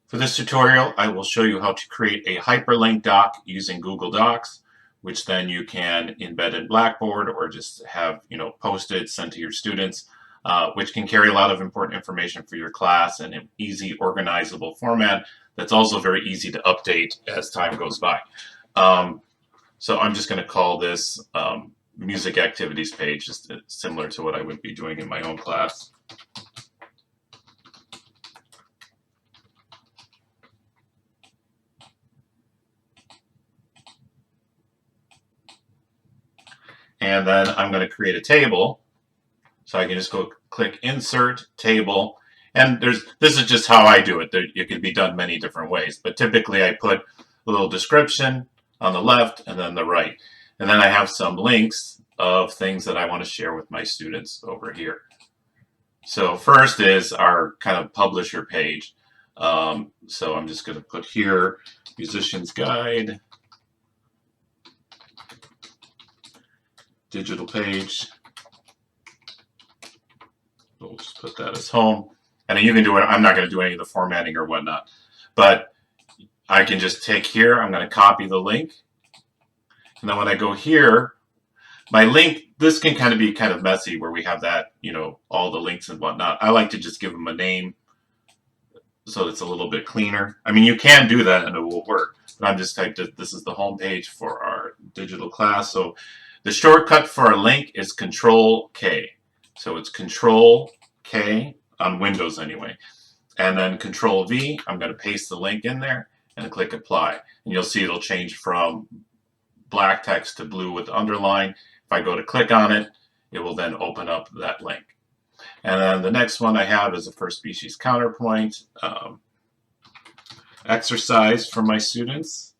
For this tutorial, I will show you how to create a hyperlink doc using Google Docs, which then you can embed in Blackboard or just have posted, sent to your students, which can carry a lot of important information for your class in an easy, organizable format that's also very easy to update as time goes by. So I'm just going to call this music activities page, just similar to what I would be doing in my own class. And then I'm going to create a table. So I can just go click Insert Table. And this is just how I do it. It can be done many different ways. But typically I put a little description on the left and then the right. And then I have some links of things that I want to share with my students over here. So first is our kind of publisher page. So I'm just going to put here Musician's Guide, digital page. We'll just put that as home. And you can do it. I'm not going to do any of the formatting or whatnot. But I can just take here. I'm going to copy the link. And then when I go here, my link, this can kind of be kind of messy where we have that, all the links and whatnot. I like to just give them a name so it's a little bit cleaner. I mean, you can do that and it will work. But I'm just typed it. This is the home page for our digital class. So the shortcut for a link is Control K. So it's Control K on Windows anyway. And then Control V, I'm going to paste the link in there and click Apply. And you'll see it'll change from black text to blue with underline. If I go to click on it, it will then open up that link. And then the next one I have is a first species counterpoint exercise for my students.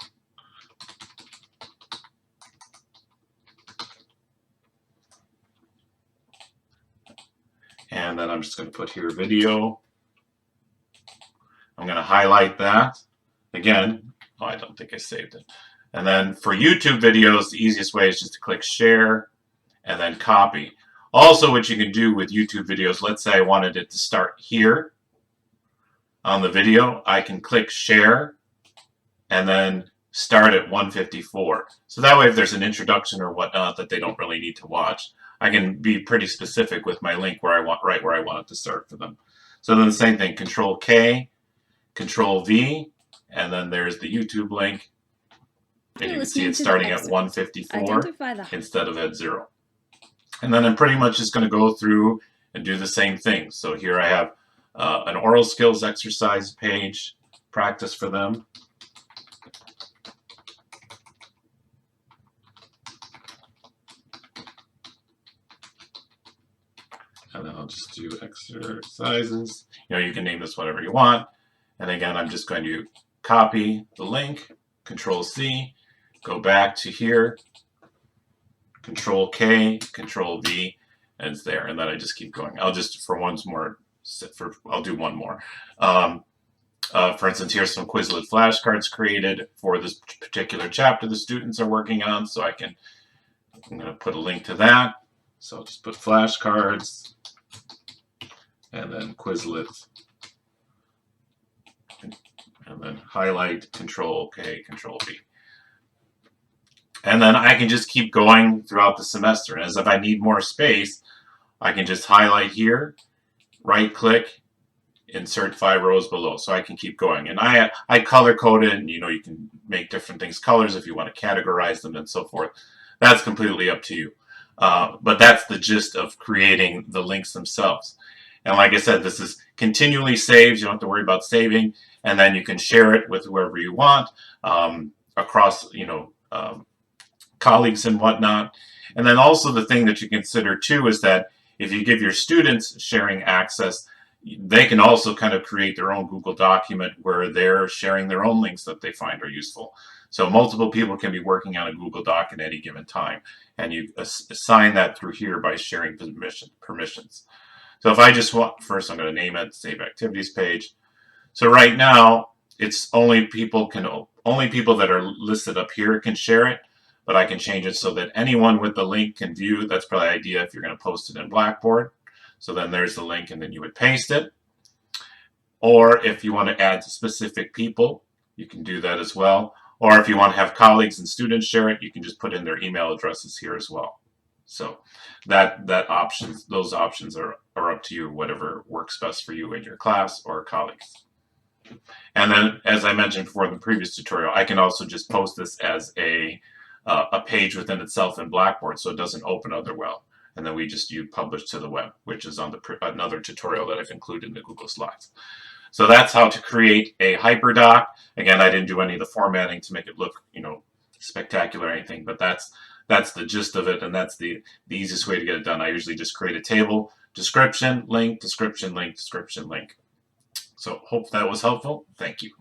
And then I'm just going to put here video. I'm going to highlight that. Again, I don't think I saved it. And then for YouTube videos, the easiest way is just to click share and then copy. Also, what you can do with YouTube videos, let's say I wanted it to start here on the video, I can click share and then start at 154. So that way if there's an introduction or whatnot that they don't really need to watch, I can be pretty specific with my link where I want, right where I want it to start for them. So then the same thing, Control K, Control V, and then there's the YouTube link. And you can see it's starting at 154 instead of at 0. And then I'm pretty much just going to go through and do the same thing. So here I have an oral skills exercise page, practice for them. And then I'll just do exercises. You can name this whatever you want. And again, I'm just going to copy the link, Control C, go back to here, Control K, Control V, and it's there. And then I just keep going. I'll just, I'll do one more. For instance, here's some Quizlet flashcards created for this particular chapter the students are working on. So I'm going to put a link to that. So I'll just put flashcards and then Quizlet and then highlight, Control K, Control V. And then I can just keep going throughout the semester. And as if I need more space, I can just highlight here, right click, insert 5 rows below. So I can keep going. And I color code it, and you can make different things colors if you want to categorize them and so forth. That's completely up to you. But that's the gist of creating the links themselves. And like I said, this is continually saved. You don't have to worry about saving. And then you can share it with whoever you want across, colleagues and whatnot. And then also the thing that you consider too is that if you give your students sharing access, they can also kind of create their own Google document where they're sharing their own links that they find are useful. So multiple people can be working on a Google Doc at any given time. And you assign that through here by sharing permissions. So if I just want, first I'm going to name it Save Activities page. So right now, it's only people that are listed up here can share it, but I can change it so that anyone with the link can view. That's probably the idea if you're going to post it in Blackboard. So then there's the link and then you would paste it. Or if you want to add specific people, you can do that as well. Or if you want to have colleagues and students share it, you can just put in their email addresses here as well. So those options are up to you, whatever works best for you in your class or colleagues. And then, as I mentioned before in the previous tutorial, I can also just post this as a page within itself in Blackboard, so it doesn't open other well. And then you publish to the web, which is on another tutorial that I've included in the Google Slides. So that's how to create a HyperDoc. Again, I didn't do any of the formatting to make it look, spectacular or anything, but that's the gist of it, and that's the easiest way to get it done. I usually just create a table, description, link, description, link, description, link. So hope that was helpful. Thank you.